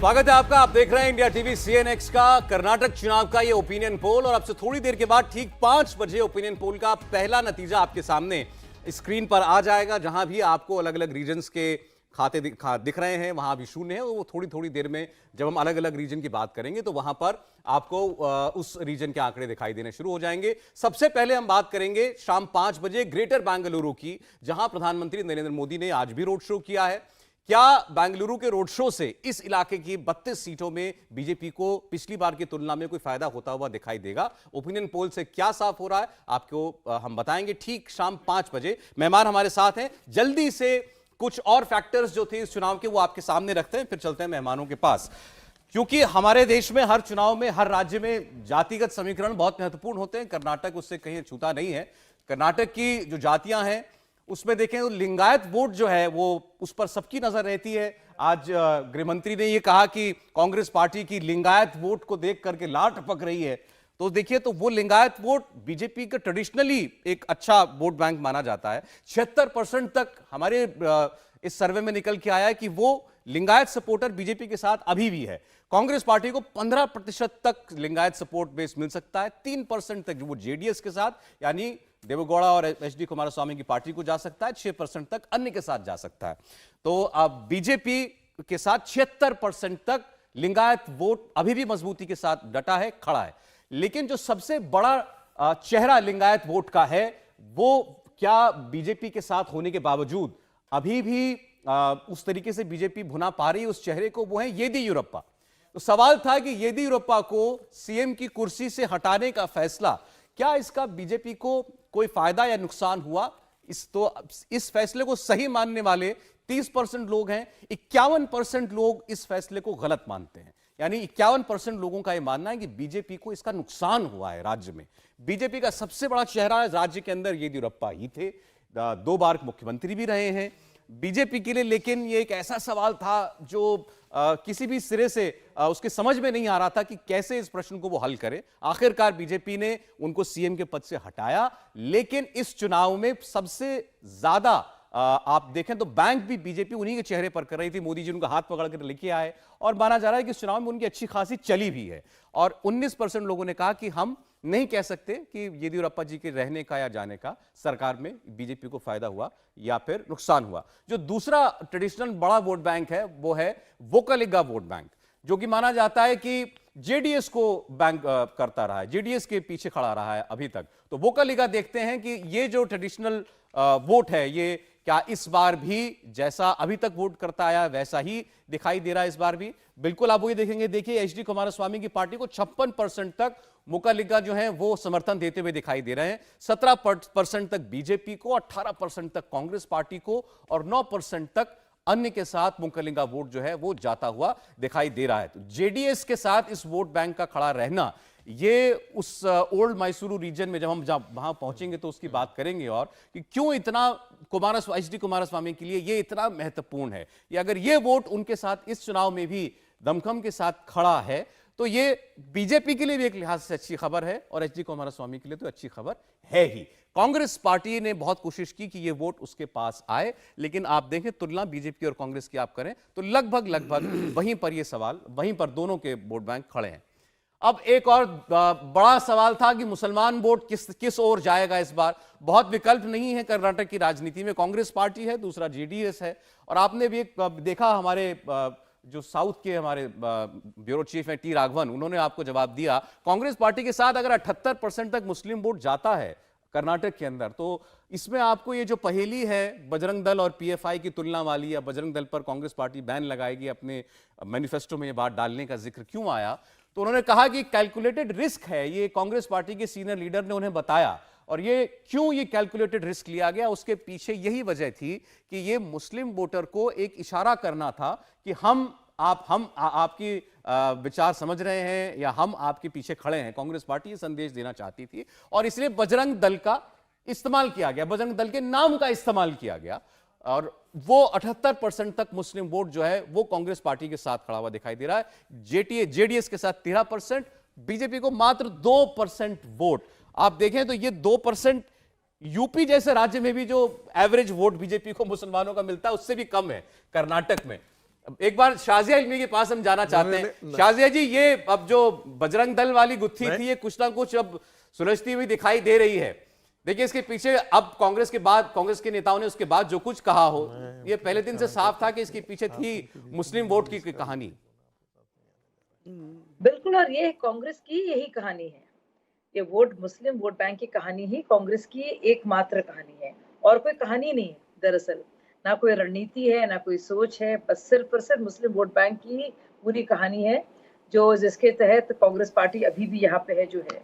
स्वागत है आपका। आप देख रहे हैं इंडिया टीवी CNX का कर्नाटक चुनाव का ये ओपिनियन पोल और अब से थोड़ी देर के बाद ठीक 5 बजे ओपिनियन पोल का पहला नतीजा आपके सामने स्क्रीन पर आ जाएगा। जहां भी आपको अलग अलग रीजन्स के खाते दिख रहे हैं वहां भी शून्य है। वो थोड़ी देर में जब हम अलग अलग रीजन की बात करेंगे तो वहां पर आपको उस रीजन के आंकड़े दिखाई देने शुरू हो जाएंगे। सबसे पहले हम बात करेंगे शाम 5 बजे ग्रेटर बेंगलुरु की, जहां प्रधानमंत्री नरेंद्र मोदी ने आज भी रोड शो किया है। क्या बेंगलुरु के रोड शो से इस इलाके की 32 सीटों में बीजेपी को पिछली बार की तुलना में कोई फायदा होता हुआ दिखाई देगा? ओपिनियन पोल से क्या साफ हो रहा है आपको हम बताएंगे ठीक शाम 5 बजे। मेहमान हमारे साथ हैं, जल्दी से कुछ और फैक्टर्स जो थे इस चुनाव के वो आपके सामने रखते हैं, फिर चलते हैं मेहमानों के पास। क्योंकि हमारे देश में हर चुनाव में हर राज्य में जातिगत समीकरण बहुत महत्वपूर्ण होते हैं। कर्नाटक उससे कहीं छूता नहीं है। कर्नाटक की जो जातियां हैं उसमें देखें तो लिंगायत वोट जो है वो उस पर सबकी नजर रहती है। आज गृहमंत्री ने ये कहा कि कांग्रेस पार्टी की लिंगायत वोट को देख करके लार टपक रही है। तो देखिए, तो वो लिंगायत वोट बीजेपी का ट्रेडिशनली एक अच्छा वोट बैंक माना जाता है। 76% तक हमारे इस सर्वे में निकल के आया है कि वो लिंगायत सपोर्टर बीजेपी के साथ अभी भी है। कांग्रेस पार्टी को 15% तक लिंगायत सपोर्ट बेस मिल सकता है। 3% तक जो वो जेडीएस के साथ यानी देवेगौड़ा और एचडी कुमारस्वामी की पार्टी को जा सकता है। 6% तक अन्य के साथ जा सकता है। तो अब बीजेपी के साथ 76% तक लिंगायत वोट अभी भी मजबूती के साथ डटा है, खड़ा है। लेकिन जो सबसे बड़ा चेहरा लिंगायत वोट का है वो क्या बीजेपी के साथ होने के बावजूद अभी भी उस तरीके से बीजेपी भुना पा रही है उस चेहरे को, वो है येदियुरप्पा। तो सवाल था कि येदियुरप्पा को सीएम की कुर्सी से हटाने का फैसला, क्या इसका बीजेपी को कोई फायदा या नुकसान हुआ? इस फैसले को सही मानने वाले 30% लोग हैं। 51% लोग इस फैसले को गलत मानते हैं। यानी 51% लोगों का यह मानना है कि बीजेपी को इसका नुकसान हुआ है। राज्य में बीजेपी का सबसे बड़ा चेहरा राज्य के अंदर येदियुरप्पा ही थे, 2 बार मुख्यमंत्री भी रहे हैं बीजेपी के लिए। लेकिन यह एक ऐसा सवाल था जो किसी भी सिरे से उसके समझ में नहीं आ रहा था कि कैसे इस प्रश्न को वो हल करे। आखिरकार बीजेपी ने उनको सीएम के पद से हटाया। लेकिन इस चुनाव में सबसे ज्यादा आप देखें तो बैंक भी बीजेपी उन्हीं के चेहरे पर कर रही थी। मोदी जी उनका हाथ पकड़ कर लेके आए और माना जा रहा है कि इस चुनाव में उनकी अच्छी खासी चली भी है। और 19% लोगों ने कहा कि हम नहीं कह सकते कि येदियुरप्पा जी के रहने का या जाने का सरकार में बीजेपी को फायदा हुआ या फिर नुकसान हुआ। जो दूसरा ट्रेडिशनल बड़ा वोट बैंक है वो है वोकलिगा वोट बैंक, जो कि माना जाता है कि जेडीएस को बैंक करता रहा है, जेडीएस के पीछे खड़ा रहा है अभी तक। तो वोकलिगा देखते हैं कि ये जो ट्रेडिशनल वोट है ये क्या इस बार भी जैसा अभी तक वोट करता आया वैसा ही दिखाई दे रहा है इस बार भी? बिल्कुल आप वही देखेंगे। देखिए, एचडी कुमारस्वामी की पार्टी को 56% तक वोकलिगा जो है वो समर्थन देते हुए दिखाई दे रहे हैं। 17% तक बीजेपी को, 18% तक कांग्रेस पार्टी को और 9% तक अन्य के साथ वोकलिगा वोट जो है वो जाता हुआ दिखाई दे रहा है। तो जेडीएस के साथ इस वोट बैंक का खड़ा रहना, ये उस ओल्ड मैसूरू रीजन में जब हम वहां पहुंचेंगे तो उसकी बात करेंगे और कि क्यों इतना एचडी कुमारस्वामी के लिए ये इतना महत्वपूर्ण है। या अगर ये वोट उनके साथ इस चुनाव में भी दमखम के साथ खड़ा है तो ये बीजेपी के लिए भी एक लिहाज से अच्छी खबर है और एचडी कुमारस्वामी के लिए तो अच्छी खबर है ही। कांग्रेस पार्टी ने बहुत कोशिश की कि ये वोट उसके पास आए, लेकिन आप देखें तुलना बीजेपी और कांग्रेस की आप करें तो लगभग वहीं पर ये सवाल, वहीं पर दोनों के वोट बैंक खड़े हैं। अब एक और बड़ा सवाल था कि मुसलमान वोट किस ओर जाएगा इस बार। बहुत विकल्प नहीं है कर्नाटक की राजनीति में। कांग्रेस पार्टी है, दूसरा जेडीएस है। और आपने भी देखा हमारे जो साउथ के हमारे ब्यूरो चीफ हैं टी राघवन, उन्होंने आपको जवाब दिया। कांग्रेस पार्टी के साथ अगर 78% तक मुस्लिम वोट जाता है कर्नाटक के अंदर, तो इसमें आपको ये जो पहेली है बजरंग दल और पीएफआई की तुलना वाली, या बजरंग दल पर कांग्रेस पार्टी बैन लगाएगी, अपने मैनिफेस्टो में ये बात डालने का जिक्र क्यों आया? तो उन्होंने कहा कि कैलकुलेटेड रिस्क है। ये कांग्रेस पार्टी के सीनियर लीडर ने उन्हें बताया। और ये क्यों ये कैलकुलेटेड रिस्क लिया गया, उसके पीछे यही वजह थी कि ये मुस्लिम वोटर को एक इशारा करना था कि हम आपकी विचार समझ रहे हैं या हम आपके पीछे खड़े हैं। कांग्रेस पार्टी ये संदेश देना चाहती थी और इसलिए बजरंग दल का इस्तेमाल किया गया, बजरंग दल के नाम का इस्तेमाल किया गया। और वो 78% तक मुस्लिम वोट जो है वो कांग्रेस पार्टी के साथ खड़ा हुआ दिखाई दे रहा है। जेडीएस के साथ 13%, बीजेपी को मात्र 2% वोट। आप देखें तो ये 2% यूपी जैसे राज्य में भी जो एवरेज वोट बीजेपी को मुसलमानों का मिलता है उससे भी कम है कर्नाटक में। एक बार शाजिया इल्मी के पास हम जाना चाहते हैं। शाजिया जी, ये अब जो बजरंग दल वाली गुत्थी थी, ये कुछ ना कुछ अब सुलझती हुई दिखाई दे रही है। देखिए, इसके पीछे अब कांग्रेस के बाद, कांग्रेस के नेताओं ने उसके बाद जो कुछ कहा हो, ये पहले दिन से साफ था कि इसके पीछे थी मुस्लिम वोट की कहानी। बिल्कुल, और ये कांग्रेस की यही कहानी है। ये मुस्लिम वोट बैंक की कहानी ही कांग्रेस की एकमात्र कहानी है, और कोई कहानी नहीं है दरअसल। ना कोई रणनीति है, ना कोई सोच है, बस सिर्फ और सिर्फ मुस्लिम वोट बैंक की पूरी कहानी है, जिसके तहत कांग्रेस पार्टी अभी भी यहाँ पे है जो है।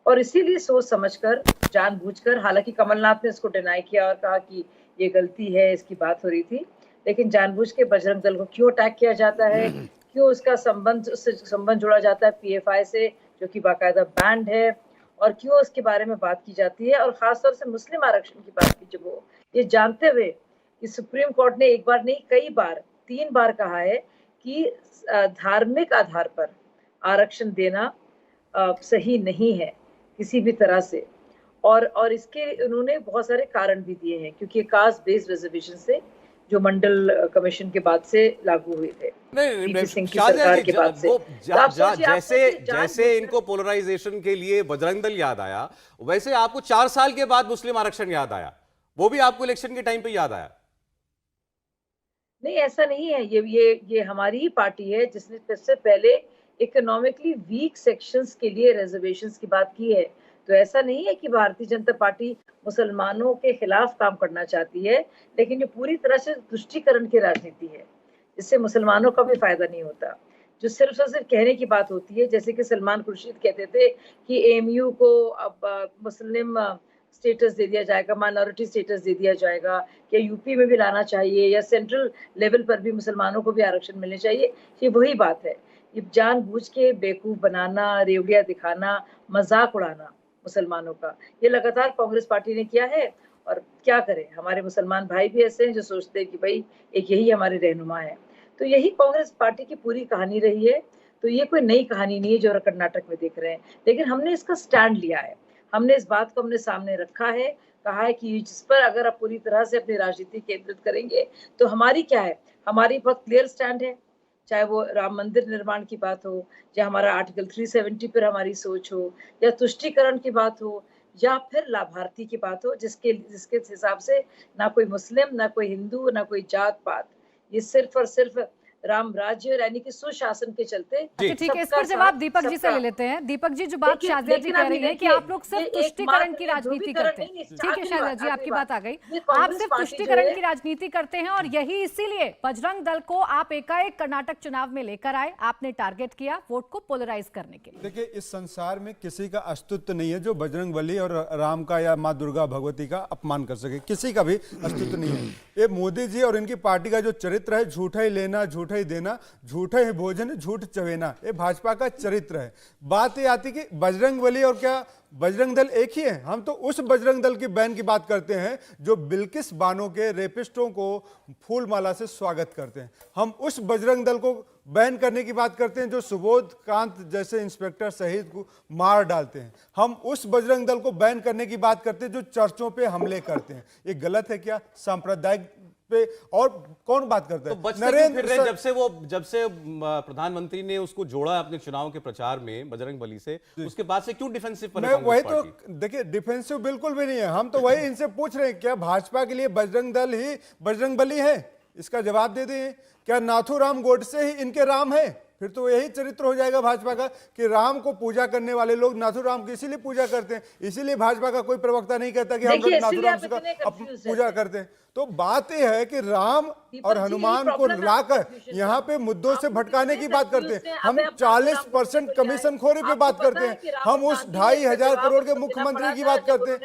और इसीलिए सोच समझकर, जानबूझकर, हालांकि कमलनाथ ने इसको डिनाई किया और कहा कि ये गलती है, इसकी बात हो रही थी, लेकिन जानबूझ के बजरंग दल को क्यों अटैक किया जाता है, क्यों उसका उससे संबंध जोड़ा जाता है पीएफआई से, जो कि बाकायदा बैंड है, और क्यों उसके बारे में बात की जाती है, और खासतौर से मुस्लिम आरक्षण की बात की जब वो, ये जानते हुए कि सुप्रीम कोर्ट ने एक बार नहीं कई बार, 3 बार कहा है कि धार्मिक आधार पर आरक्षण देना सही नहीं है किसी भी तरह से। और इसके उन्होंने बहुत सारे कारण भी दिए हैं, क्योंकि कास्ट बेस्ड रिजर्वेशन से जो मंडल कमीशन के बाद से लागू हुए थे, शाहजहां जी, जैसे इनको पोलराइजेशन के लिए बजरंग दल याद आया, वैसे आपको 4 साल के बाद मुस्लिम आरक्षण याद आया, वो भी आपको इलेक्शन के टाइम पे याद आया? नहीं, ऐसा नहीं है। ये हमारी ही पार्टी है जिसने सबसे पहले इकोनॉमिकली वीक सेक्शंस के लिए रिजर्वेशंस की बात की है। तो ऐसा नहीं है कि भारतीय जनता पार्टी मुसलमानों के खिलाफ काम करना चाहती है, लेकिन ये पूरी तरह से तुष्टीकरण की राजनीति है, इससे मुसलमानों का भी फायदा नहीं होता। जो सिर्फ और सिर्फ कहने की बात होती है, जैसे कि सलमान खुर्शीद कहते थे कि एएमयू को अब मुस्लिम स्टेटस दे दिया जाएगा, माइनॉरिटी स्टेटस दे दिया जाएगा, या यूपी में भी लाना चाहिए, या सेंट्रल लेवल पर भी मुसलमानों को भी आरक्षण मिलने चाहिए। ये वही बात है, ये जानबूझ के बेवकूफ बनाना, रेवड़िया दिखाना, मजाक उड़ाना मुसलमानों का, ये लगातार कांग्रेस पार्टी ने किया है। और क्या करें, हमारे मुसलमान भाई भी ऐसे हैं जो सोचते हैं कि भाई एक यही हमारे रहनुमा है। तो यही कांग्रेस पार्टी की पूरी कहानी रही है। तो ये कोई नई कहानी नहीं है जो कर्नाटक में देख रहे हैं, लेकिन हमने इसका स्टैंड लिया है, हमने इस बात को अपने सामने रखा है, कहा है कि जिस पर अगर आप पूरी तरह से अपनी राजनीति केंद्रित करेंगे तो हमारी क्या है, हमारी बहुत क्लियर स्टैंड है, चाहे वो राम मंदिर निर्माण की बात हो, या हमारा आर्टिकल 370 पर हमारी सोच हो, या तुष्टीकरण की बात हो, या फिर लाभार्थी की बात हो, जिसके हिसाब से ना कोई मुस्लिम, ना कोई हिंदू, ना कोई जात पात, ये सिर्फ और सिर्फ राम राज्य यानी कि सुशासन के चलते। अच्छा ठीक है, इस पर जवाब दीपक जी से ले लेते हैं। दीपक जी, जो बात शाजिया जी कह रही है कि आप लोग सिर्फ तुष्टीकरण की राजनीति करते हैं, ठीक है शाजिया जी, आपकी बात आ गई, आप सिर्फ तुष्टीकरण की राजनीति करते हैं, और यही इसीलिए बजरंग दल को आप एकाएक कर्नाटक चुनाव में लेकर आए, आपने टारगेट किया वोट को पोलराइज करने के लिए। देखिए, इस संसार में किसी का अस्तित्व नहीं है जो बजरंग बली और राम का या माँ दुर्गा भगवती का अपमान कर सके, किसी का भी अस्तित्व नहीं है। ये मोदी जी और इनकी पार्टी का जो चरित्र है, झूठा ही लेना, झूठा ही देना, झूठा ही भोजन, झूठ चवेना, ये भाजपा का चरित्र है। बात ये आती कि बजरंग बली और क्या बजरंग दल एक ही है? हम तो उस बजरंग दल की बैन की बात करते हैं जो बिल्किस बानो के रेपिस्टों को फूल माला से स्वागत करते हैं। हम उस बजरंग दल को बैन करने की बात करते हैं जो सुबोध कांत जैसे इंस्पेक्टर शहीद को मार डालते हैं। हम उस बजरंग दल को बैन करने की बात करते हैं जो चर्चों पे हमले करते हैं। ये गलत है क्या? सांप्रदायिक पे और कौन बात करता है? तो नरेंद्र, जब से प्रधानमंत्री ने उसको जोड़ा अपने चुनाव के प्रचार में बजरंग बली से, उसके बाद से क्यों डिफेंसिव पर है? वही तो देखिए, डिफेंसिव बिल्कुल भी नहीं है। हम तो वही इनसे पूछ रहे हैं, क्या भाजपा के लिए बजरंग दल ही बजरंग बली है? इसका जवाब दे दें। क्या नाथूराम गोडसे ही इनके राम है? फिर तो यही चरित्र हो जाएगा भाजपा का कि राम को पूजा करने वाले लोग नाथूराम की इसीलिए पूजा करते हैं। इसीलिए भाजपा का कोई प्रवक्ता नहीं कहता कि हम लोग नाथूराम का पूजा करते हैं। तो बात यह है कि राम और हनुमान को लाकर यहाँ पे मुद्दों से भटकाने की बात करते हैं। हम 40% कमीशन खोरी पे बात करते हैं, हम उस 2,500 करोड़ के मुख्यमंत्री की बात करते हैं,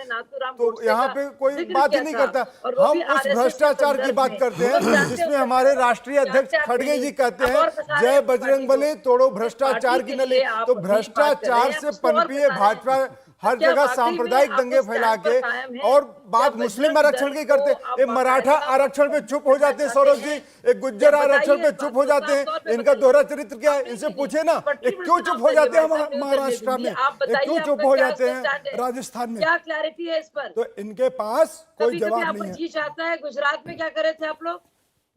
तो यहाँ पे कोई बात ही नहीं करता। हम उस भ्रष्टाचार की बात करते हैं जिसमें हमारे राष्ट्रीय अध्यक्ष खड़गे जी कहते हैं, जय बजरंग बली, तोड़ो भ्रष्टाचार की नली। तो भ्रष्टाचार से पनपी है भाजपा, हर जगह सांप्रदायिक दंगे फैला के, और बात मुस्लिम आरक्षण की करते हैं। एक मराठा आरक्षण पे चुप हो जाते हैं सौरभ जी, एक गुज्जर आरक्षण पे चुप हो जाते हैं। इनका दोहरा चरित्र क्या है? इनसे पूछे ना, क्यों चुप हो जाते हैं महाराष्ट्र में, क्यों चुप हो जाते हैं राजस्थान में? क्या क्लैरिटी है इस पर? तो इनके पास कोई जवाब नहीं है। जी चाहता है गुजरात में क्या करे थे आप लोग?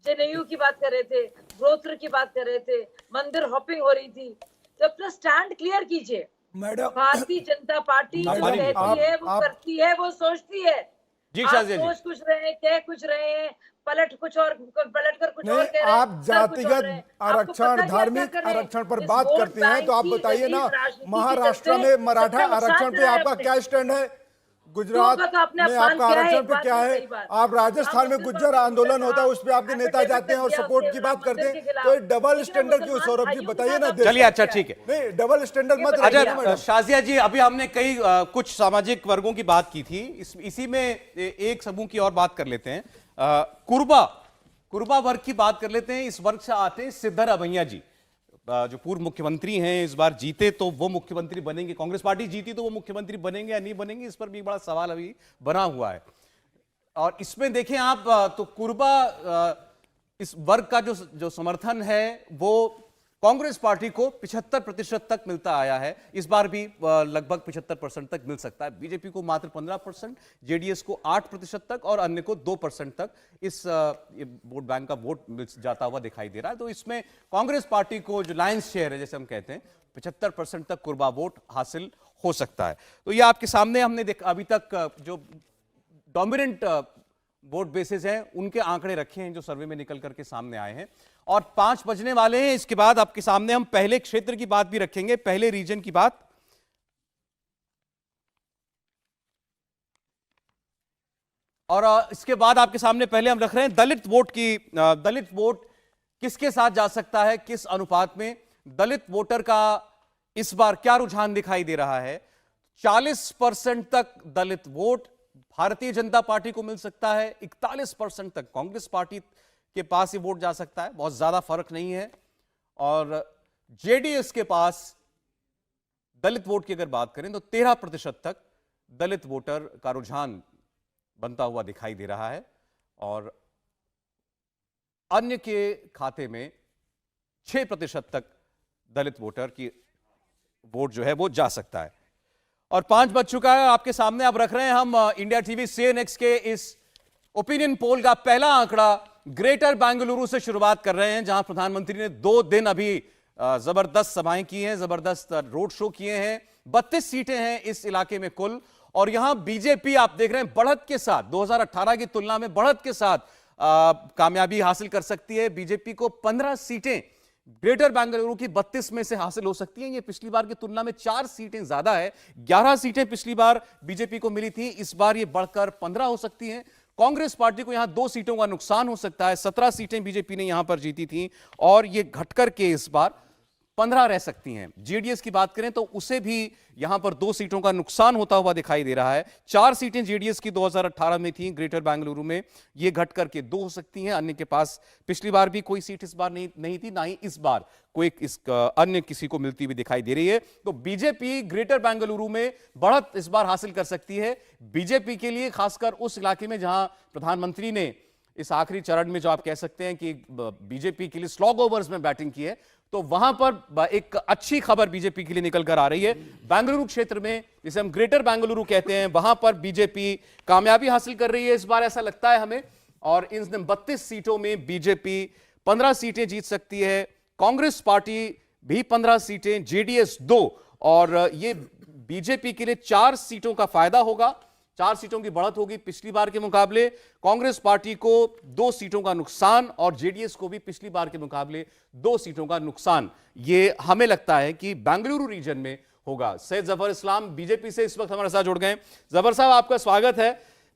जेएनयू की बात कर रहे थे, ग्रोथ की बात कर रहे थे, मंदिर हॉपिंग हो रही थी। तो अपना स्टैंड क्लियर कीजिए। मैडम, भारतीय जनता पार्टी जो मैडम, कहती है वो करती है, वो सोचती है। जी आप शाजिया जी, सोच कुछ रहे हैं, कह कुछ रहे हैं, पलट कुछ और, पलट कर कुछ और नहीं, कह रहे हैं, आप कर कुछ और रहे हैं। जातिगत आपको पता आरक्षण, है क्या धार्मिक कर रहे हैं? आरक्षण पर इस बात वोट करते हैं तो आप बैंक की बताइए ना, गरीब राजनीति के महाराष्ट्र चलते में मराठा सबका नुकसान आरक्षण पे करा है आपका अपने। क्या स्टैंड है? तो गुजरात का तो आपने में अपमान आपका किया है, आरक्षण एक पे बात क्या नहीं, है? सही बात। आप राजस्थान में राम गुज्जर मंदिर आंदोलन पर होता है, उस पे आपके नेता एफिडेविट जाते हैं और दिया सपोर्ट उसने की बात राम करते मंदिर के हैं, खिलाफ। तो ये डबल लेकिन स्टैंडर्ड क्यों मुसलमान सौरभ जी, भाइयों के बताइए साथ ना आपने देश चलिए, को। अच्छा ठीक है। नहीं, डबल स्टैंडर्ड ये मत बताइए रखिए ना आप। मैडम। शाजिया जी, अभी हमने कई कुछ सामाजिक वर्गों की बात की थी, इसी में एक समूह की और बात कर लेते हैं। कुर्बा वर्ग की बात कर लेते हैं। इस वर्ग से आते हैं सिद्धरामैया जी, जो पूर्व मुख्यमंत्री हैं। इस बार जीते तो वो मुख्यमंत्री बनेंगे, कांग्रेस पार्टी जीती तो वो मुख्यमंत्री बनेंगे या नहीं बनेंगे, इस पर भी बड़ा सवाल अभी बना हुआ है। और इसमें देखें आप, तो कुर्बा इस वर्ग का जो समर्थन है वो कांग्रेस पार्टी को 75% तक मिलता आया है। इस बार भी लगभग 75% तक मिल सकता है। बीजेपी को मात्र 15%, जेडीएस को 8% तक और अन्य को 2% तक इस वोट बैंक का वोट मिल जाता हुआ दिखाई दे रहा है। तो इसमें कांग्रेस पार्टी को जो लायंस शेयर है, जैसे हम कहते हैं, 75% तक कुर्बा वोट हासिल हो सकता है। तो ये आपके सामने हमने देखा अभी तक जो डोमिनेंट वोट बेसिस हैं उनके आंकड़े रखे हैं जो सर्वे में निकल करके सामने आए हैं। और 5 बजने वाले हैं, इसके बाद आपके सामने हम पहले क्षेत्र की बात भी रखेंगे, पहले रीजन की बात। और इसके बाद आपके सामने पहले हम रख रहे हैं दलित वोट की। दलित वोट किसके साथ जा सकता है, किस अनुपात में दलित वोटर का इस बार क्या रुझान दिखाई दे रहा है। 40% तक दलित वोट भारतीय जनता पार्टी को मिल सकता है, 41% तक कांग्रेस पार्टी के पास ये वोट जा सकता है, बहुत ज्यादा फर्क नहीं है। और जेडीएस के पास दलित वोट की अगर बात करें तो 13% तक दलित वोटर का रुझान बनता हुआ दिखाई दे रहा है। और अन्य के खाते में 6% तक दलित वोटर की वोट जो है वो जा सकता है। और 5 बज चुका है, आपके सामने अब रख रहे हैं हम इंडिया टीवी CNX के इस ओपिनियन पोल का पहला आंकड़ा। ग्रेटर बेंगलुरु से शुरुआत कर रहे हैं, जहां प्रधानमंत्री ने 2 दिन अभी जबरदस्त सभाएं की हैं, जबरदस्त रोड शो किए हैं। 32 सीटें हैं इस इलाके में कुल। और यहां बीजेपी आप देख रहे हैं बढ़त के साथ, 2018 की तुलना में बढ़त के साथ कामयाबी हासिल कर सकती है। बीजेपी को 15 सीटें ग्रेटर बेंगलुरु की 32 में से हासिल हो सकती हैं। ये पिछली बार की तुलना में 4 सीटें ज्यादा है। 11 सीटें पिछली बार बीजेपी को मिली थी, इस बार ये बढ़कर 15 हो सकती हैं। कांग्रेस पार्टी को यहां 2 सीटों का नुकसान हो सकता है। 17 सीटें बीजेपी ने यहां पर जीती थी और ये घटकर के इस बार 15 रह सकती हैं। जेडीएस की बात करें तो उसे भी यहां पर 2 सीटों का नुकसान होता हुआ दिखाई दे रहा है। 4 सीटें जेडीएस की 2018 में थी ग्रेटर बेंगलुरु में, ये घट करके 2 हो सकती हैं। अन्य के पास पिछली बार भी कोई सीट इस बार नहीं थी, ना ही इस बार कोई अन्य किसी को मिलती हुई दिखाई दे रही है। तो बीजेपी ग्रेटर बेंगलुरु में बढ़त इस बार हासिल कर सकती है। बीजेपी के लिए खासकर उस इलाके में जहां प्रधानमंत्री ने इस आखिरी चरण में, जो आप कह सकते हैं कि बीजेपी के लिए स्लॉग ओवर्स में बैटिंग की है, तो वहां पर एक अच्छी खबर बीजेपी के लिए निकल कर आ रही है। बेंगलुरु क्षेत्र में, जिसे हम ग्रेटर बेंगलुरु कहते हैं, वहां पर बीजेपी कामयाबी हासिल कर रही है इस बार, ऐसा लगता है हमें। और इन 32 सीटों में बीजेपी 15 सीटें जीत सकती है, कांग्रेस पार्टी भी 15 सीटें, जेडीएस 2। और ये बीजेपी के लिए 4 सीटों का फायदा होगा, 4 सीटों की बढ़त होगी पिछली बार के मुकाबले। कांग्रेस पार्टी को 2 सीटों का नुकसान और जेडीएस को भी पिछली बार के मुकाबले 2 सीटों का नुकसान, ये हमें लगता है कि बेंगलुरु रीजन में होगा। सैयद जफर इस्लाम बीजेपी से इस वक्त हमारे साथ जुड़ गए। जफर साहब, आपका स्वागत है।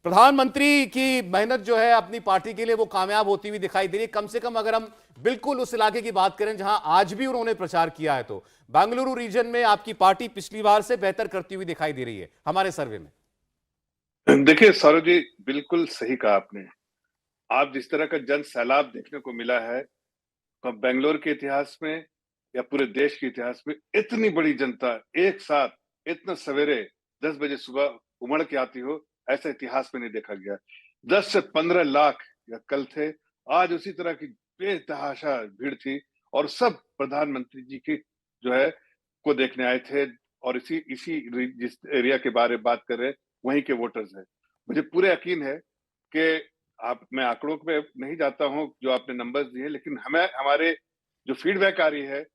प्रधानमंत्री की मेहनत जो है अपनी पार्टी के लिए वो कामयाब होती हुई दिखाई दे रही है। कम से कम अगर हम बिल्कुल उस इलाके की बात करें जहां आज भी उन्होंने प्रचार किया है, तो बेंगलुरु रीजन में आपकी पार्टी पिछली बार से बेहतर करती हुई दिखाई दे रही है हमारे सर्वे में। देखिए सौरभ जी, बिल्कुल सही कहा आपने। आप जिस तरह का जन सैलाब देखने को मिला है, तो बेंगलोर के इतिहास में या पूरे देश के इतिहास में इतनी बड़ी जनता एक साथ इतना सवेरे 10 बजे सुबह उमड़ के आती हो, ऐसा इतिहास में नहीं देखा गया। 10 से 15 लाख या कल थे, आज उसी तरह की बेतहाशा भीड़ थी और सब प्रधानमंत्री जी की जो है को देखने आए थे। और इसी जिस एरिया के बारे में बात कर रहे हैं, वहीं के वोटर्स हैं। मुझे पूरा यकीन है कि मैं आंकड़ों पे नहीं जाता हूं जो आपने नंबर्स दिए, लेकिन हमें हमारे जो फीडबैक आ रही है,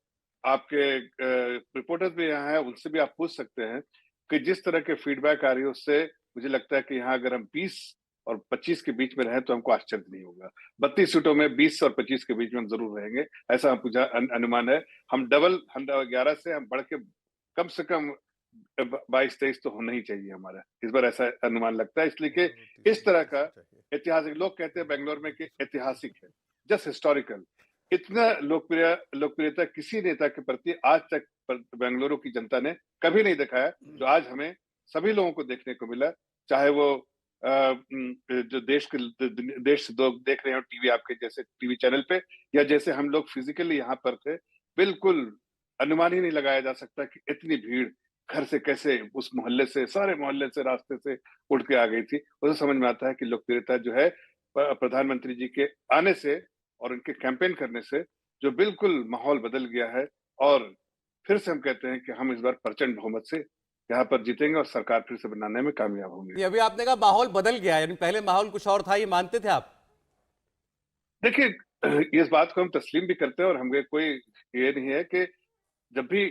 आपके रिपोर्टर्स भी यहाँ हैं, उनसे भी आप पूछ सकते हैं कि जिस तरह के फीडबैक आ रही है उससे मुझे लगता है कि यहाँ अगर हम 20 और 25 के बीच में रहे तो हमको आश्चर्य नहीं होगा। 32 सीटों में 20 और 25 के बीच में हम जरूर रहेंगे, ऐसा हम अनुमान है। हम 11 से हम बढ़ के कम से कम 22-23 तो होना ही चाहिए हमारा, इस बार ऐसा अनुमान लगता है, इसलिए कि इस तरह का ऐतिहासिक, लोग कहते हैं बेंगलोर में कि ऐतिहासिक है, जस्ट हिस्टोरिकल, इतना लोकप्रियता किसी नेता के प्रति आज तक बेंगलुरु की जनता ने कभी नहीं दिखाया जो आज हमें सभी लोगों को देखने को मिला। चाहे वो जो देश से लोग देख रहे हो टीवी, आपके जैसे टीवी चैनल पे, या जैसे हम लोग फिजिकली यहाँ पर थे, बिल्कुल अनुमान ही नहीं लगाया जा सकता कि इतनी भीड़ घर से कैसे, उस मोहल्ले से, सारे मोहल्ले से, रास्ते से उठ के आ गई थी। उसे समझ में आता है कि लोकप्रियता जो है प्रधानमंत्री जी के आने से और उनके कैंपेन करने से जो बिल्कुल माहौल बदल गया है, और फिर से हम कहते हैं कि हम इस बार प्रचंड बहुमत से यहाँ पर जीतेंगे और सरकार फिर से बनाने में कामयाब होंगे। अभी आपने कहा माहौल बदल गया, यानी पहले माहौल कुछ और था, ये मानते थे आप? देखिए, इस बात को हम तस्लीम भी करते हैं और हमें कोई ये नहीं है कि जब भी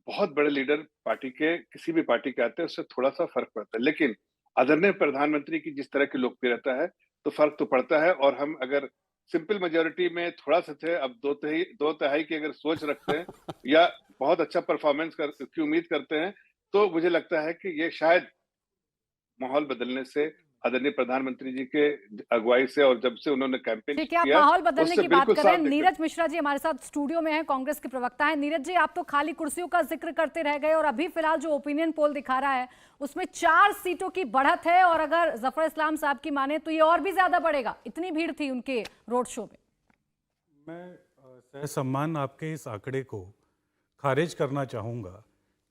बहुत बड़े लीडर पार्टी के, किसी भी पार्टी के आते हैं उससे थोड़ा सा फर्क पड़ता है, लेकिन आदरणीय प्रधानमंत्री की जिस तरह की लोकप्रियता है तो फर्क तो पड़ता है। और हम अगर सिंपल मेजोरिटी में थोड़ा सा थे, अब दो तिहाई की अगर सोच रखते हैं या बहुत अच्छा परफॉर्मेंस की उम्मीद करते हैं, तो मुझे लगता है कि ये शायद माहौल बदलने से, आदरणीय प्रधानमंत्री जी के अगुवाई से, और जब से उन्होंने कैंपेन ठीक है, आप किया, माहौल बदलने की बात कर रहे हैं। नीरज मिश्रा जी हमारे साथ स्टूडियो में हैं, कांग्रेस के प्रवक्ता हैं। नीरज जी, आप तो खाली कुर्सियों का जिक्र करते रह गए, और अभी फिलहाल जो ओपिनियन पोल दिखा रहा है उसमें 4 सीटों की बढ़त है, और अगर जफर इस्लाम साहब की माने तो ये और भी ज्यादा बढ़ेगा। इतनी भीड़ थी उनके रोड शो में। मैं सहसम्मान आपके इस आंकड़े को खारिज करना चाहूँगा,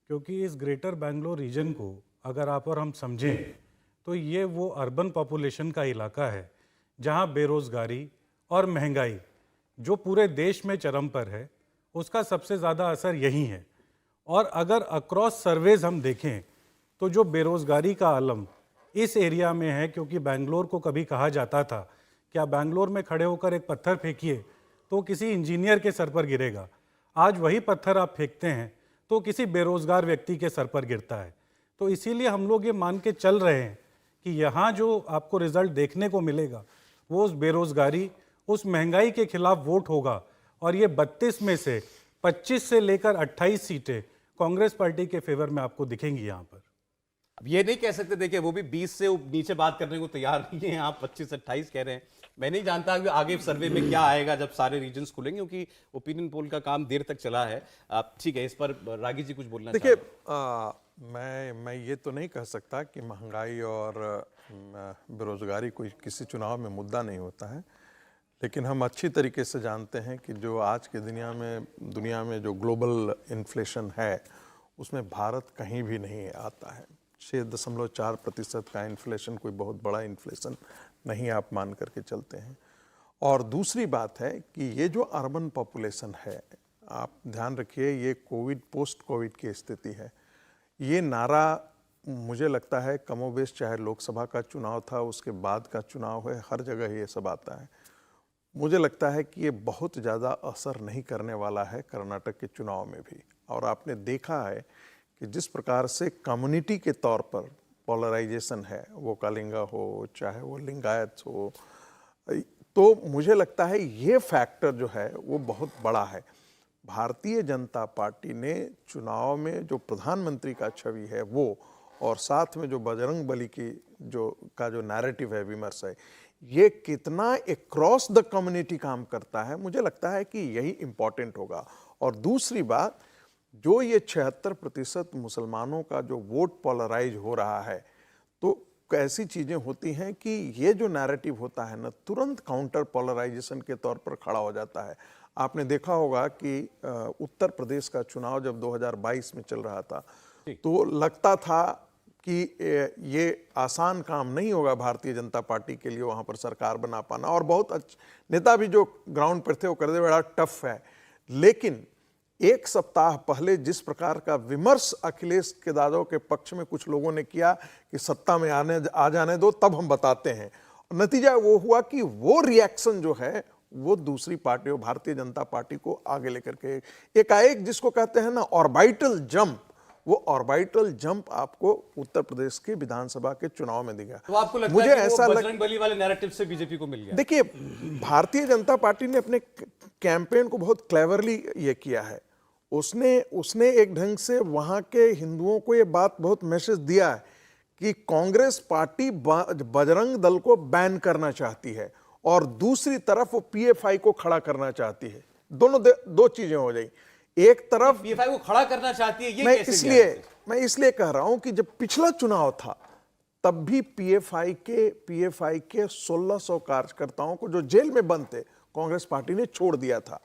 क्योंकि इस ग्रेटर बेंगलोर रीजन को अगर आप और हम समझें तो ये वो अर्बन पॉपुलेशन का इलाका है जहाँ बेरोज़गारी और महंगाई जो पूरे देश में चरम पर है, उसका सबसे ज़्यादा असर यही है। और अगर अक्रॉस सर्वेज हम देखें तो जो बेरोज़गारी का आलम इस एरिया में है, क्योंकि बेंगलोर को कभी कहा जाता था कि आप बेंगलोर में खड़े होकर एक पत्थर फेंकिए तो किसी इंजीनियर के सर पर गिरेगा, आज वही पत्थर आप फेंकते हैं तो किसी बेरोज़गार व्यक्ति के सर पर गिरता है। तो इसीलिए हम लोग ये मान के चल रहे हैं कि यहाँ जो आपको रिजल्ट देखने को मिलेगा वो उस बेरोज़गारी, उस महंगाई के खिलाफ वोट होगा, और ये 32 में से 25 से लेकर 28 सीटें कांग्रेस पार्टी के फेवर में आपको दिखेंगी यहाँ पर। अब ये नहीं कह सकते, देखिए वो भी 20 से नीचे बात करने को तैयार नहीं है, आप 25-28 कह रहे हैं। मैं नहीं जानता कि आगे सर्वे में क्या आएगा जब सारे रीजन्स खुलेंगे, क्योंकि ओपिनियन पोल का काम देर तक चला है। ठीक है, इस पर रागी जी कुछ बोलना देखिए, मैं ये तो नहीं कह सकता कि महंगाई और बेरोजगारी कोई किसी चुनाव में मुद्दा नहीं होता है, लेकिन हम अच्छी तरीके से जानते हैं कि जो आज के दुनिया में जो ग्लोबल इन्फ्लेशन है उसमें भारत कहीं भी नहीं आता है। 6.4% का इन्फ्लेशन कोई बहुत बड़ा इन्फ्लेशन नहीं आप मान करके चलते हैं। और दूसरी बात है कि ये जो अर्बन पॉपुलेशन है, आप ध्यान रखिए, ये कोविड पोस्ट कोविड की स्थिति है। ये नारा मुझे लगता है कमोबेश, चाहे लोकसभा का चुनाव था, उसके बाद का चुनाव है, हर जगह ये सब आता है। मुझे लगता है कि ये बहुत ज़्यादा असर नहीं करने वाला है कर्नाटक के चुनाव में भी। और आपने देखा है कि जिस प्रकार से कम्युनिटी के तौर पर पोलराइजेशन है, वो कलिंगा हो चाहे वो लिंगायत हो, तो मुझे लगता है ये फैक्टर जो है वो बहुत बड़ा है। भारतीय जनता पार्टी ने चुनाव में जो प्रधानमंत्री का छवि है वो, और साथ में जो बजरंग बली की जो नैरेटिव है, विमर्श है, ये कितना अक्रॉस द कम्युनिटी काम करता है, मुझे लगता है कि यही इम्पॉर्टेंट होगा। और दूसरी बात, जो ये 76% मुसलमानों का जो वोट पोलराइज हो रहा है, तो ऐसी चीज़ें होती हैं कि ये जो नैरेटिव होता है ना, तुरंत काउंटर पोलराइजेशन के तौर पर खड़ा हो जाता है। आपने देखा होगा कि उत्तर प्रदेश का चुनाव जब 2022 में चल रहा था तो लगता था कि ये आसान काम नहीं होगा भारतीय जनता पार्टी के लिए वहाँ पर सरकार बना पाना, और बहुत अच्छे नेता भी जो ग्राउंड पर थे वो कर दे, बड़ा टफ है। लेकिन एक सप्ताह पहले जिस प्रकार का विमर्श अखिलेश के यादव के पक्ष में कुछ लोगों ने किया कि सत्ता में आ जाने दो तब हम बताते हैं, नतीजा वो हुआ कि वो रिएक्शन जो है वो दूसरी पार्टियों, भारतीय जनता पार्टी को आगे लेकर के एकाएक, जिसको कहते हैं ना ऑर्बिटल जंप, वो ऑर्बिटल जंप आपको उत्तर प्रदेश के विधानसभा के चुनाव में दिखा। तो आपको लगता मुझे है कि ऐसा वो बजरंग बली वाले नैरेटिव से बीजेपी को मिल गया? देखिए, भारतीय जनता पार्टी ने अपने कैंपेन को बहुत क्लेवरली ये किया है। उसने एक ढंग से वहां के हिंदुओं को ये बात बहुत मैसेज दिया है कि कांग्रेस पार्टी बजरंग दल को बैन करना चाहती है और दूसरी तरफ वो पीएफआई को खड़ा करना चाहती है। दोनों दो चीजें हो जाएगी। एक तरफ पीएफआई को खड़ा करना चाहती है, ये मैं इसलिए कह रहा हूं कि जब पिछला चुनाव था तब भी पीएफआई के 1600 कार्यकर्ताओं को जो जेल में बंद थे कांग्रेस पार्टी ने छोड़ दिया था।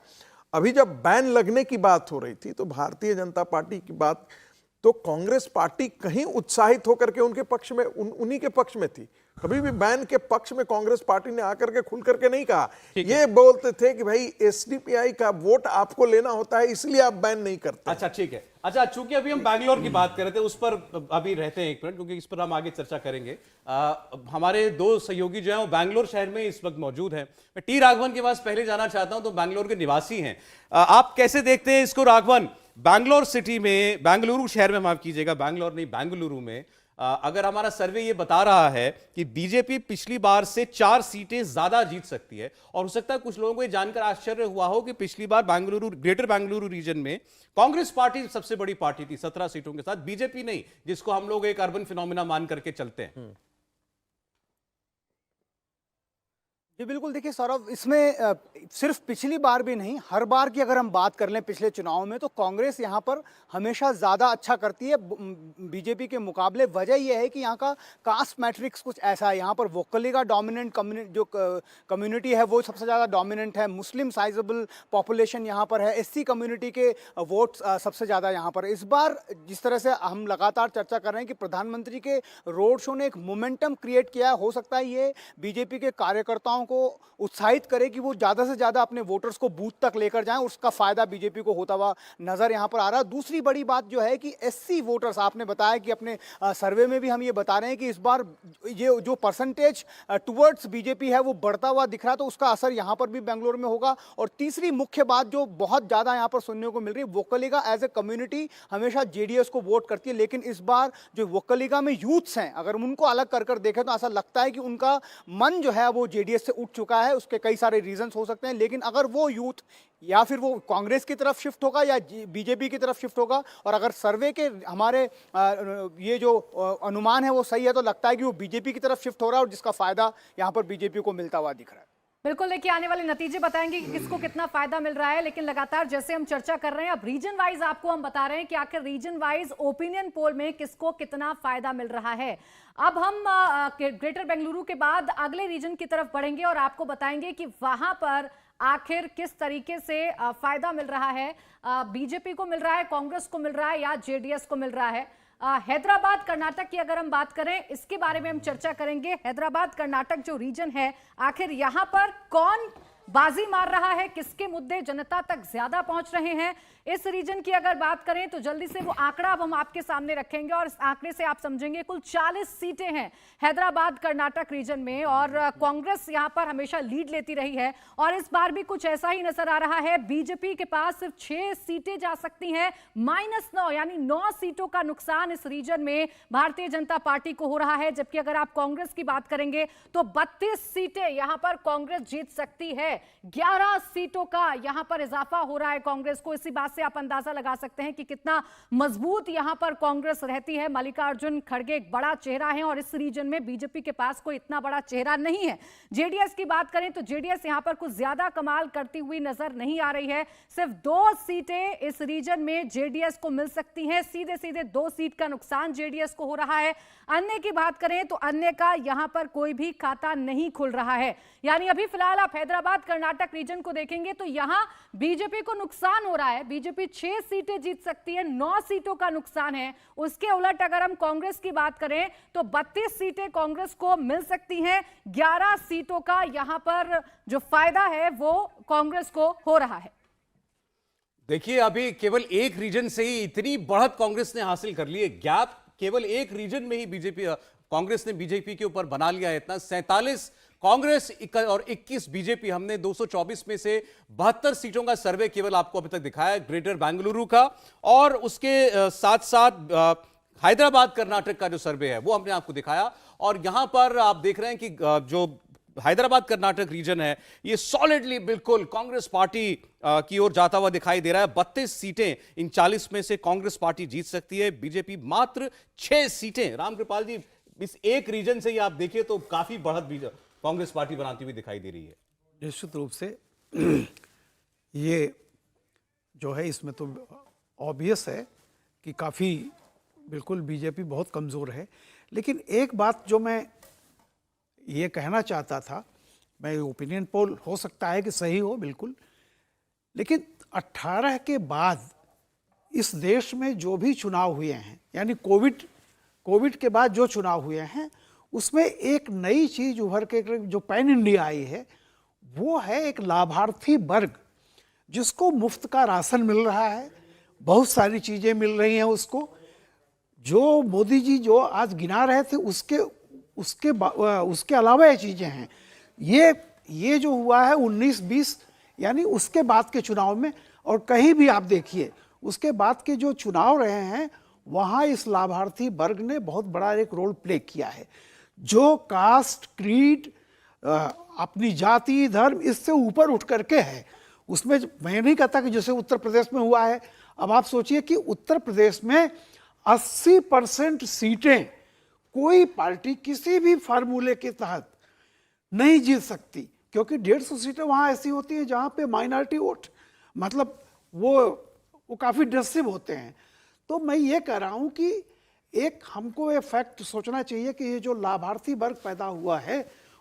अभी जब बैन लगने की बात हो रही थी तो भारतीय जनता पार्टी की बात, तो कांग्रेस पार्टी कहीं उत्साहित होकर के उनके पक्ष में, उन्हीं के पक्ष में थी। कभी भी बैन के पक्ष में कांग्रेस पार्टी ने आकर के खुल करके नहीं कहा। ये बोलते थे कि भाई एसडीपीआई का वोट आपको लेना होता है, इसलिए आप बैन नहीं करते। अच्छा, ठीक है। अच्छा, चूंकि अभी हम बैंगलोर की बात कर रहे थे, उस पर अभी रहते हैं एक मिनट, क्योंकि इस पर हम आगे चर्चा करेंगे। हमारे दो सहयोगी जो हैं वो बैंगलोर शहर में इस वक्त मौजूद हैं। मैं टी राघवन के पास पहले जाना चाहता हूं, तो बैंगलोर के निवासी हैं। आप कैसे देखते हैं इसको राघवन? बैंगलोर सिटी में, बेंगलुरु शहर में, माफ कीजिएगा, बैंगलोर नहीं बेंगलुरु में, अगर हमारा सर्वे ये बता रहा है कि बीजेपी पिछली बार से 4 सीटें ज्यादा जीत सकती है, और हो सकता है कुछ लोगों को ये जानकर आश्चर्य हुआ हो कि पिछली बार बेंगलुरु, ग्रेटर बेंगलुरु रीजन में कांग्रेस पार्टी सबसे बड़ी पार्टी थी 17 सीटों के साथ, बीजेपी नहीं, जिसको हम लोग एक अर्बन फिनोमिना मान करके चलते हैं। जी बिल्कुल, देखिए सौरभ, इसमें सिर्फ पिछली बार भी नहीं, हर बार की अगर हम बात कर लें पिछले चुनाव में, तो कांग्रेस यहाँ पर हमेशा ज़्यादा अच्छा करती है बीजेपी के मुकाबले। वजह यह है कि यहाँ का कास्ट मैट्रिक्स कुछ ऐसा है। यहाँ पर वोकली का डोमिनेंट जो कम्युनिटी है वो सबसे ज़्यादा डोमिनेंट है। मुस्लिम साइजेबल पॉपुलेशन यहाँ पर है। एससी कम्युनिटी के वोट सबसे ज़्यादा यहाँ पर। इस बार जिस तरह से हम लगातार चर्चा कर रहे हैं कि प्रधानमंत्री के रोड शो ने एक मोमेंटम क्रिएट किया, हो सकता है ये बीजेपी के कार्यकर्ताओं को उत्साहित करे कि वो ज्यादा से ज्यादा अपने वोटर्स को बूथ तक लेकर जाएं। उसका फायदा बीजेपी को होता हुआ नजर यहां पर आ रहा है। दूसरी बड़ी बात जो है कि एससी वोटर्स, आपने बताया कि अपने सर्वे में भी हम ये बता रहे हैं कि इस बार ये जो परसेंटेज टुवर्ड्स बीजेपी है वो बढ़ता हुआ दिख रहा है, तो उसका असर यहां पर भी बेंगलुरु में होगा। और तीसरी मुख्य बात जो बहुत ज्यादा यहां पर सुनने को मिल रही है, वोकलिगा एज ए कम्युनिटी हमेशा जेडीएस को वोट करती है, लेकिन इस बार जो वोकलिगा में यूथ्स हैं, अगर उनको अलग कर देखें तो ऐसा लगता है कि उनका मन जो है वो जेडीएस से उठ चुका है। उसके कई सारे रीजंस हो सकते हैं, लेकिन अगर वो यूथ या फिर वो कांग्रेस की तरफ शिफ्ट होगा या बीजेपी की तरफ शिफ्ट होगा, और अगर सर्वे के हमारे ये जो अनुमान है वो सही है, तो लगता है कि वो बीजेपी की तरफ शिफ्ट हो रहा है, और जिसका फायदा यहां पर बीजेपी को मिलता हुआ दिख रहा है। बिल्कुल, देखिए आने वाले नतीजे बताएंगे कि किसको कितना फायदा मिल रहा है, लेकिन लगातार जैसे हम चर्चा कर रहे हैं, अब रीजन वाइज आपको हम बता रहे हैं कि आखिर रीजन वाइज ओपिनियन पोल में किसको कितना फायदा मिल रहा है। अब हम ग्रेटर बेंगलुरु के बाद अगले रीजन की तरफ बढ़ेंगे और आपको बताएंगे कि वहां पर आखिर किस तरीके से फायदा मिल रहा है, बीजेपी को मिल रहा है, कांग्रेस को मिल रहा है या जेडीएस को मिल रहा है। हैदराबाद कर्नाटक की अगर हम बात करें, इसके बारे में हम चर्चा करेंगे। हैदराबाद कर्नाटक जो रीजन है, आखिर यहां पर कौन बाजी मार रहा है, किसके मुद्दे जनता तक ज्यादा पहुंच रहे हैं, इस रीजन की अगर बात करें तो जल्दी से वो आंकड़ा अब हम आपके सामने रखेंगे, और इस आंकड़े से आप समझेंगे कुल 40 सीटें हैं हैदराबाद कर्नाटक रीजन में, और कांग्रेस यहां पर हमेशा लीड लेती रही है, और इस बार भी कुछ ऐसा ही नजर आ रहा है। बीजेपी के पास सिर्फ 6 सीटें जा सकती हैं, -9 यानी 9 सीटों का नुकसान इस रीजन में भारतीय जनता पार्टी को हो रहा है। जबकि अगर आप कांग्रेस की बात करेंगे तो 32 सीटें यहां पर कांग्रेस जीत सकती है। 11 सीटों का यहां पर इजाफा हो रहा है कांग्रेस को। इसी बात से आप अंदाजा लगा सकते हैं कि कितना मजबूत यहां पर कांग्रेस रहती है। मल्लिकार्जुन खड़गे एक बड़ा चेहरा है, और इस रीजन में बीजेपी के पास कोई इतना बड़ा चेहरा नहीं है। जेडीएस की बात करें तो जेडीएस यहां पर कुछ ज्यादा कमाल करती हुई नजर नहीं आ रही है। सिर्फ 2 सीटें इस रीजन में जेडीएस को मिल सकती हैं। सीधे सीधे 2 सीट का नुकसान जेडीएस को हो रहा है। अन्य की बात करें तो अन्य का यहां पर कोई भी खाता नहीं खुल रहा है। यानी अभी फिलहाल आप हैदराबाद कर्नाटक रीजन को देखेंगे तो यहां बीजेपी को नुकसान हो रहा है। बीजेपी 6 सीटें जीत सकती है, 9 सीटों का नुकसान है। उसके उलट अगर हम कांग्रेस की बात करें तो 32 सीटें कांग्रेस को मिल सकती हैं। 11 सीटों का यहां पर जो फायदा है वो कांग्रेस को हो रहा है। देखिए, अभी केवल एक रीजन से ही इतनी बढ़त कांग्रेस ने हासिल कर ली है। गैप केवल एक रीजन में ही कांग्रेस ने बीजेपी के ऊपर बना लिया है इतना। 47 कांग्रेस और 21 बीजेपी, हमने 224 में से 72 सीटों का सर्वे केवल आपको अभी तक दिखाया है ग्रेटर बेंगलुरु का, और उसके साथ साथ हैदराबाद कर्नाटक का जो सर्वे है वो हमने आपको दिखाया। और यहां पर आप देख रहे हैं कि जो हैदराबाद कर्नाटक रीजन है ये सॉलिडली बिल्कुल कांग्रेस पार्टी की ओर जाता हुआ दिखाई दे रहा है। 32 सीटें इन 40 में से कांग्रेस पार्टी जीत सकती है, बीजेपी मात्र 6 सीटें। रामकृपाल जी, इस एक रीजन से ही आप देखिए तो काफी बढ़त कांग्रेस पार्टी बनाती हुई दिखाई दे रही है। निश्चित रूप से ये जो है इसमें तो ऑब्वियस है कि काफ़ी बिल्कुल बीजेपी बहुत कमज़ोर है। लेकिन एक बात जो मैं ये कहना चाहता था, मैं ओपिनियन पोल हो सकता है कि सही हो बिल्कुल, लेकिन 18 के बाद इस देश में जो भी चुनाव हुए हैं, यानी कोविड के बाद जो चुनाव हुए हैं, उसमें एक नई चीज़ उभर के जो पैन इंडिया आई है वो है एक लाभार्थी वर्ग जिसको मुफ्त का राशन मिल रहा है, बहुत सारी चीज़ें मिल रही हैं उसको। जो मोदी जी जो आज गिना रहे थे उसके अलावा ये चीज़ें हैं। ये जो हुआ है 19-20 यानी उसके बाद के चुनाव में, और कहीं भी आप देखिए उसके बाद के जो चुनाव रहे हैं वहाँ इस लाभार्थी वर्ग ने बहुत बड़ा एक रोल प्ले किया है। जो कास्ट, क्रीड, अपनी जाति, धर्म इससे ऊपर उठ करके है उसमें। मैं नहीं कहता कि जैसे उत्तर प्रदेश में हुआ है। अब आप सोचिए कि उत्तर प्रदेश में 80% सीटें कोई पार्टी किसी भी फार्मूले के तहत नहीं जीत सकती, क्योंकि 150 सीटें वहाँ ऐसी होती हैं जहाँ पे माइनॉरिटी वोट, मतलब वो काफ़ी डिसेसिव होते हैं। तो मैं ये कह रहा हूँ कि एक हमको ये फैक्ट सोचना चाहिए कि ये जो लाभार्थी वर्ग पैदा हुआ है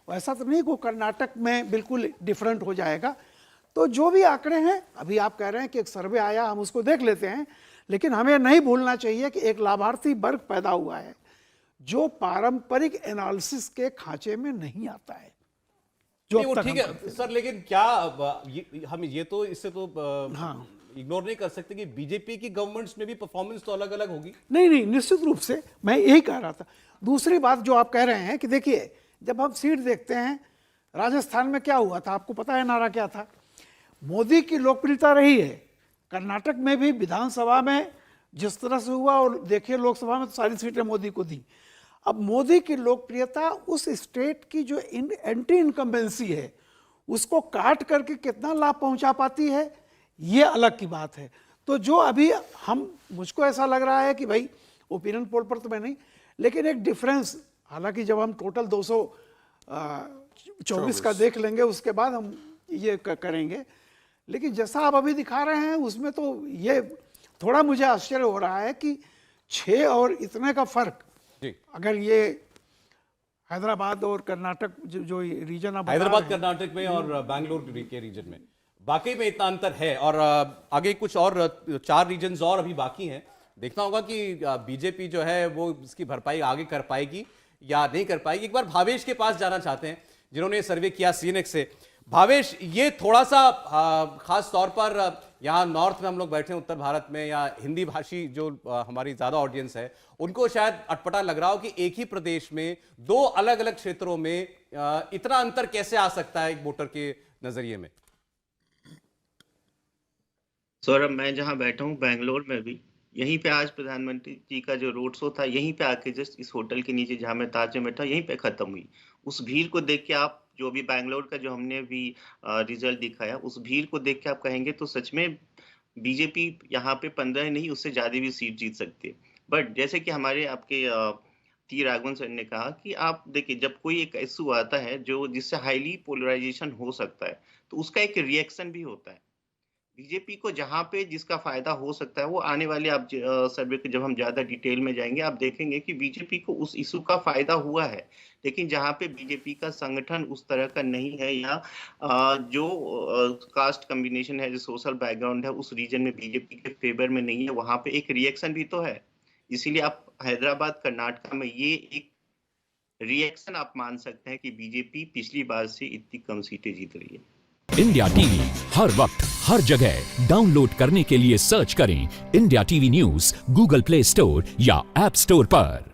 वैसा तो नहीं को कर्नाटक में बिल्कुल डिफरेंट हो जाएगा। तो जो भी आंकड़े हैं, अभी आप कह रहे हैं कि एक सर्वे आया, हम उसको देख लेते हैं, लेकिन हमें नहीं भूलना चाहिए कि एक लाभार्थी वर्ग पैदा हुआ है जो पारंपरिक एनालिसिस के खांचे में नहीं आता है। जो वो ठीक है सर, लेकिन क्या हम ये तो इससे तो इग्नोर नहीं कर सकते कि बीजेपी की गवर्नमेंट्स में भी परफॉर्मेंस तो अलग अलग होगी। नहीं, निश्चित रूप से मैं यही कह रहा था। दूसरी बात जो आप कह रहे हैं कि देखिए, जब हम सीट देखते हैं, राजस्थान में क्या हुआ था आपको पता है, नारा क्या था? मोदी की लोकप्रियता रही है। कर्नाटक में भी विधानसभा में जिस तरह से हुआ, और देखिए लोकसभा में तो सारी सीटें मोदी को दी। अब मोदी की लोकप्रियता उस स्टेट की जो एंटी इनकम्बेंसी है उसको काट करके कितना लाभ पहुंचा पाती है, ये अलग की बात है। तो जो अभी मुझको ऐसा लग रहा है कि भाई ओपिनियन पोल पर तो मैं नहीं, लेकिन एक डिफरेंस, हालांकि जब हम टोटल 224 का देख लेंगे उसके बाद हम ये करेंगे, लेकिन जैसा आप अभी दिखा रहे हैं उसमें तो ये थोड़ा मुझे आश्चर्य हो रहा है कि 6 और इतने का फर्क, अगर ये हैदराबाद और कर्नाटक जो रीजन अब हैदराबाद कर्नाटक में और बैंगलोर के रीजन में वाकई में इतना अंतर है। और आगे कुछ और 4 रीजन्स और अभी बाकी हैं। देखना होगा कि बीजेपी जो है वो इसकी भरपाई आगे कर पाएगी या नहीं कर पाएगी। एक बार भावेश के पास जाना चाहते हैं जिन्होंने सर्वे किया सीएनएक्स से। भावेश, ये थोड़ा सा खास तौर पर यहाँ नॉर्थ में हम लोग बैठे हैं, उत्तर भारत में, या हिंदी भाषी जो हमारी ज्यादा ऑडियंस है उनको शायद अटपटा लग रहा हो कि एक ही प्रदेश में 2 अलग अलग क्षेत्रों में इतना अंतर कैसे आ सकता है एक वोटर के नजरिए में। सौरभ, मैं जहाँ बैठा हूँ बेंगलोर में भी, यहीं पे आज प्रधानमंत्री जी का जो रोड शो था यहीं पे आके जस्ट इस होटल के नीचे जहाँ मैं ताज में बैठा यहीं पे खत्म हुई। उस भीड़ को देख के आप, जो भी बैंगलोर का जो हमने भी रिजल्ट दिखाया, उस भीड़ को देख के आप कहेंगे तो सच में बीजेपी यहाँ पे 15 नहीं उससे ज्यादा भी सीट जीत सकती है। बट जैसे कि हमारे आपके टी राघवन सर ने कहा कि आप देखिए, जब कोई एक इशू आता है जो जिससे हाईली पोलराइजेशन हो सकता है तो उसका एक रिएक्शन भी होता है। बीजेपी को जहां पे जिसका फायदा हो सकता है वो आने वाले आप सर्वे के जब हम ज्यादा डिटेल में जाएंगे आप देखेंगे कि बीजेपी को उस इशू का फायदा हुआ है। लेकिन जहां पे बीजेपी का संगठन उस तरह का नहीं है या जो कास्ट कॉम्बिनेशन है, जो सोशल बैकग्राउंड है उस रीजन में बीजेपी के फेवर में नहीं है, वहां पे एक रिएक्शन भी तो है। इसीलिए आप हैदराबाद कर्नाटक में ये एक रिएक्शन आप मान सकते हैं कि बीजेपी पिछली बार से इतनी कम सीटें जीत रही है। इंडिया टीवी हर वक्त हर जगह डाउनलोड करने के लिए सर्च करें India TV news Google play store या ऐप स्टोर पर।